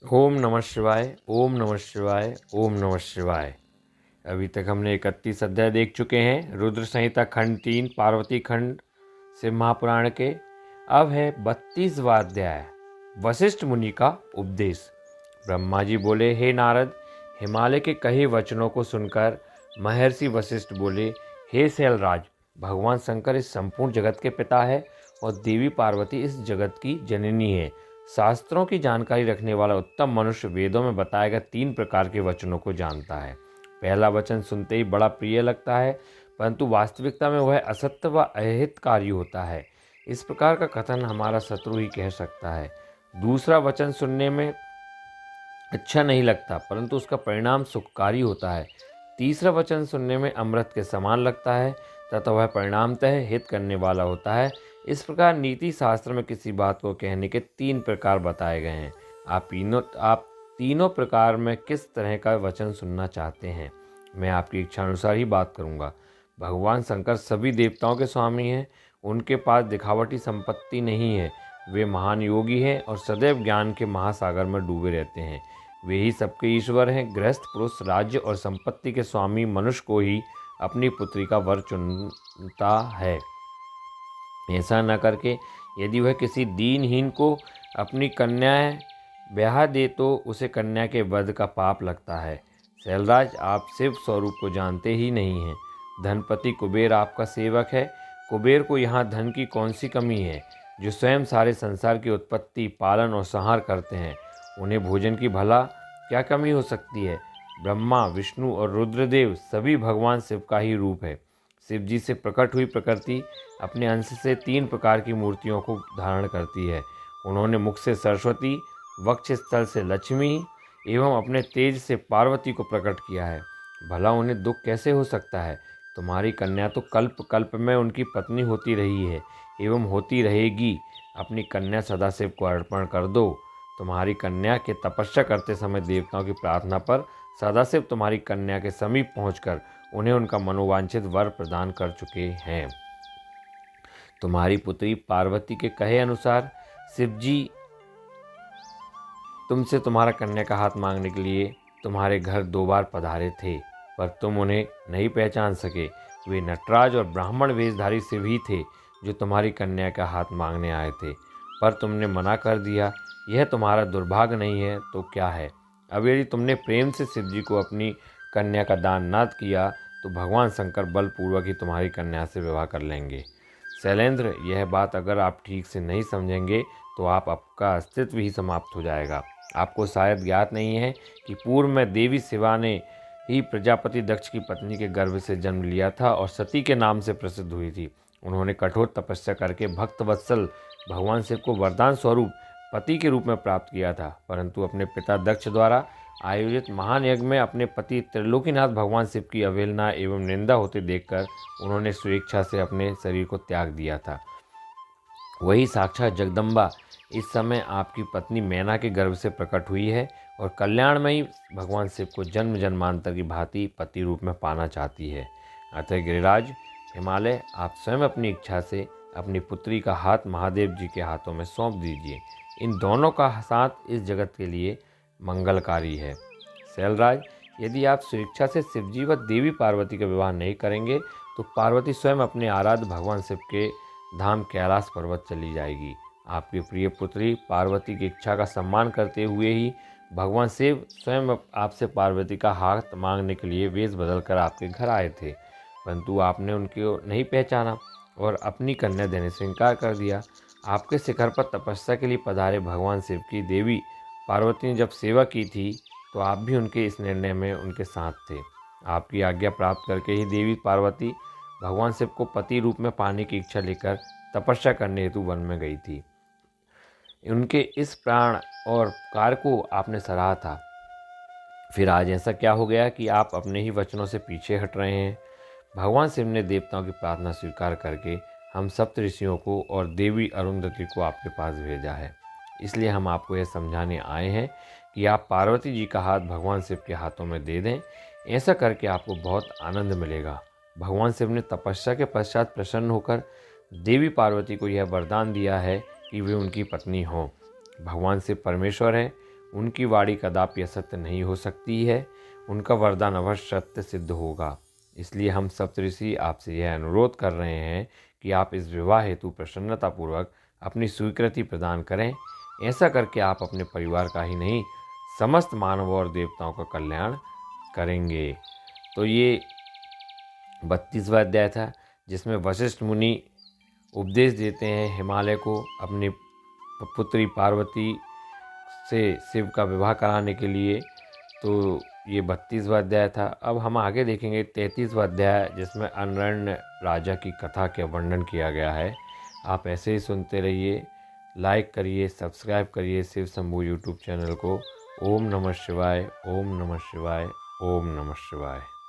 ओम नमः शिवाय, ओम नमः शिवाय, ओम नमः शिवाय। अभी तक हमने 31 अध्याय देख चुके हैं रुद्र संहिता खंड 3 पार्वती खंड से महापुराण के। अब है 32वां अध्याय वशिष्ठ मुनि का उपदेश। ब्रह्मा जी बोले, हे नारद, हिमालय के कहे वचनों को सुनकर महर्षि वशिष्ठ बोले, हे शैलराज, भगवान शंकर इस संपूर्ण जगत के पिता है और देवी पार्वती इस जगत की जननी है। शास्त्रों की जानकारी रखने वाला उत्तम मनुष्य वेदों में बताए गए 3 प्रकार के वचनों को जानता है। पहला वचन सुनते ही बड़ा प्रिय लगता है, परंतु वास्तविकता में वह असत्य व अहितकारी होता है। इस प्रकार का कथन हमारा शत्रु ही कह सकता है। दूसरा वचन सुनने में अच्छा नहीं लगता, परंतु उसका परिणाम सुखकारी होता है। तीसरा वचन सुनने में अमृत के समान लगता है तथा वह परिणामतः हित करने वाला होता है। इस प्रकार नीति शास्त्र में किसी बात को कहने के 3 प्रकार बताए गए हैं। आप तीनों प्रकार में किस तरह का वचन सुनना चाहते हैं, मैं आपकी इच्छा अनुसार ही बात करूंगा। भगवान शंकर सभी देवताओं के स्वामी हैं। उनके पास दिखावटी संपत्ति नहीं है। वे महान योगी हैं और सदैव ज्ञान के महासागर में डूबे रहते हैं। वे ही सबके ईश्वर हैं। गृहस्थ पुरुष राज्य और संपत्ति के स्वामी मनुष्य को ही अपनी पुत्री का वर चुनता है। ऐसा न करके यदि वह किसी दीनहीन को अपनी कन्याएं ब्याह दे तो उसे कन्या के वध का पाप लगता है। शैलराज, आप शिव स्वरूप को जानते ही नहीं हैं। धनपति कुबेर आपका सेवक है। कुबेर को यहाँ धन की कौन सी कमी है, जो स्वयं सारे संसार की उत्पत्ति, पालन और संहार करते हैं। उन्हें भोजन की भला क्या कमी हो सकती है। ब्रह्मा, विष्णु और रुद्रदेव सभी भगवान शिव का ही रूप है। शिव जी से प्रकट हुई प्रकृति अपने अंश से 3 प्रकार की मूर्तियों को धारण करती है। उन्होंने मुख से सरस्वती, वक्ष स्थल से लक्ष्मी एवं अपने तेज से पार्वती को प्रकट किया है। भला उन्हें दुख कैसे हो सकता है। तुम्हारी कन्या तो कल्प कल्प में उनकी पत्नी होती रही है एवं होती रहेगी। अपनी कन्या सदाशिव को अर्पण कर दो। तुम्हारी कन्या के तपस्या करते समय देवताओं की प्रार्थना पर सदाशिव तुम्हारी कन्या के समीप पहुंचकर उन्हें उनका मनोवांछित वर प्रदान कर चुके हैं। तुम्हारी पुत्री पार्वती के कहे अनुसार शिवजी तुमसे तुम्हारा कन्या का हाथ मांगने के लिए तुम्हारे घर 2 बार पधारे थे, पर तुम उन्हें नहीं पहचान सके। वे नटराज और ब्राह्मण वेशधारी शिव ही थे जो तुम्हारी कन्या का हाथ मांगने आए थे, पर तुमने मना कर दिया। यह तुम्हारा दुर्भाग्य नहीं है तो क्या है। अब यदि तुमने प्रेम से शिवजी को अपनी कन्या का दान न किया तो भगवान शंकर बलपूर्वक ही तुम्हारी कन्या से विवाह कर लेंगे। शैलेंद्र, यह बात अगर आप ठीक से नहीं समझेंगे तो आपका अस्तित्व ही समाप्त हो जाएगा। आपको शायद ज्ञात नहीं है कि पूर्व में देवी शिवा ने ही प्रजापति दक्ष की पत्नी के गर्भ से जन्म लिया था और सती के नाम से प्रसिद्ध हुई थी। उन्होंने कठोर तपस्या करके भक्त वत्सल भगवान शिव को वरदान स्वरूप पति के रूप में प्राप्त किया था, परंतु अपने पिता दक्ष द्वारा आयोजित महान यज्ञ में अपने पति त्रिलोकीनाथ भगवान शिव की अवहेलना एवं निंदा होते देखकर उन्होंने स्वेच्छा से अपने शरीर को त्याग दिया था। वही साक्षात जगदम्बा इस समय आपकी पत्नी मैना के गर्भ से प्रकट हुई है और कल्याणमयी भगवान शिव को जन्म जन्मांतर की भांति पति रूप में पाना चाहती है। अतः गिरिराज हिमालय, आप स्वयं अपनी इच्छा से अपनी पुत्री का हाथ महादेव जी के हाथों में सौंप दीजिए। इन दोनों का साथ इस जगत के लिए मंगलकारी है। शैलराज, यदि आप स्वेच्छा से शिवजी व देवी पार्वती का विवाह नहीं करेंगे तो पार्वती स्वयं अपने आराध्य भगवान शिव के धाम कैलाश पर्वत चली जाएगी। आपकी प्रिय पुत्री पार्वती की इच्छा का सम्मान करते हुए ही भगवान शिव स्वयं आपसे पार्वती का हाथ मांगने के लिए वेश बदलकर आपके घर आए थे, परंतु आपने उनको नहीं पहचाना और अपनी कन्या देने से इनकार कर दिया। आपके शिखर पर तपस्या के लिए पधारे भगवान शिव की देवी पार्वती ने जब सेवा की थी तो आप भी उनके इस निर्णय में उनके साथ थे। आपकी आज्ञा प्राप्त करके ही देवी पार्वती भगवान शिव को पति रूप में पाने की इच्छा लेकर तपस्या करने हेतु वन में गई थी। उनके इस प्राण और कार्य को आपने सराहा था। फिर आज ऐसा क्या हो गया कि आप अपने ही वचनों से पीछे हट रहे हैं। भगवान शिव ने देवताओं की प्रार्थना स्वीकार करके हम सप्त ऋषियों को और देवी अरुंधति को आपके पास भेजा है। इसलिए हम आपको यह समझाने आए हैं कि आप पार्वती जी का हाथ भगवान शिव के हाथों में दे दें। ऐसा करके आपको बहुत आनंद मिलेगा। भगवान शिव ने तपस्या के पश्चात प्रसन्न होकर देवी पार्वती को यह वरदान दिया है कि वे उनकी पत्नी हों। भगवान शिव परमेश्वर हैं। उनकी वाणी कदापि असत्य नहीं हो सकती है। उनका वरदान अवश्य सत्य सिद्ध होगा। इसलिए हम सप्तऋषि आपसे यह अनुरोध कर रहे हैं कि आप इस विवाह हेतु प्रसन्नतापूर्वक अपनी स्वीकृति प्रदान करें। ऐसा करके आप अपने परिवार का ही नहीं, समस्त मानवों और देवताओं का कल्याण करेंगे। तो ये 32वां अध्याय था, जिसमें वशिष्ठ मुनि उपदेश देते हैं हिमालय को अपनी पुत्री पार्वती से शिव का विवाह कराने के लिए। तो ये 32वां अध्याय था। अब हम आगे देखेंगे 33वां अध्याय, जिसमें अरण्य राजा की कथा का वर्णन किया गया है। आप ऐसे ही सुनते रहिए, लाइक करिए, सब्सक्राइब करिए शिव शंभू यूट्यूब चैनल को। ओम नमः शिवाय, ओम नमः शिवाय, ओम नमः शिवाय।